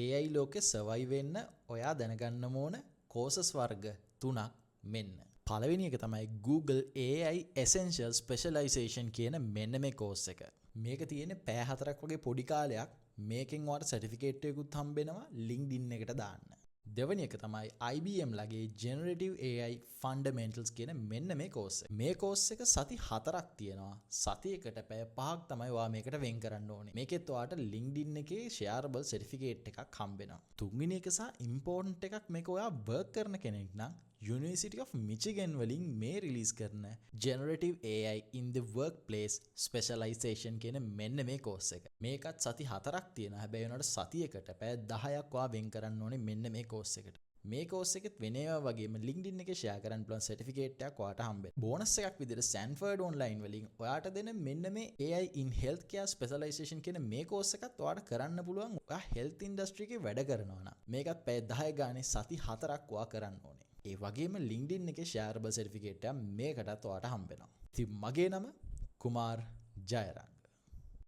AI ලෝකේ survive වෙන්න ඔයා දැනගන්න ඕන කෝසස් වර්ග 3ක් මෙන්න. පළවෙනි එක තමයි Google AI Essential Specialization කියන මෙන්න මේ කෝස් එක. මේක තියෙන්නේ පැය 4ක් වගේ පොඩි කාලයක්. මේකෙන් ඔයාලට සර්ටිෆිකේට් එකකුත් හම්බෙනවා LinkedIn එකට දාන්න. දෙවැනි එක තමයි IBM ලගේ Generative AI Fundamentals කියන මෙන්න මේ කෝස් එක. මේ කෝස් එක සති 4ක් තියෙනවා. සතියකට පැය 5ක් තමයි ඔයා මේකට වෙන් කරන්න ඕනේ. මේකෙත් ඔයාට LinkedIn එකේ shareable certificate එකක් හම්බෙනවා. තුන්වෙනි එක සහ important එකක් මේක ඔයා work කරන කෙනෙක් නම් University of Michigan වලින් මේ රිලීස් කරන Generative AI in the Workplace Specialization කියන මෙන්න මේ කෝස් එක. මේකත් සති 4ක් තියෙනවා. හැබැයි උනට සතියකට පැය 10ක් ඔයා වෙන් කරන්න ඕනේ මෙන්න මේ කෝස් එකට. මේ කෝස් එකෙත් වෙන ඒවා වගේම LinkedIn එකේ share කරන්න පුළුවන් certificate එකක් ඔයාට හම්බෙනවා. බෝනස් එකක් විදිහට Stanford online වලින් ඔයාට දෙන මෙන්න මේ AI in healthcare specialization කියන මේ කෝස් එකත් ඔයාට කරන්න පුළුවන්. ඔයා health industry එකේ වැඩ කරනවා නම් මේකත් පැය 10 ගානේ සති 4ක් ඔයා කරන්න ඕනේ. ඒ වගේම LinkedIn එකේ shareable certificate එක මේකටත් ඔයාට හම්බෙනවා. ඉතින් මගේ නම කුමාර් ජයරංග.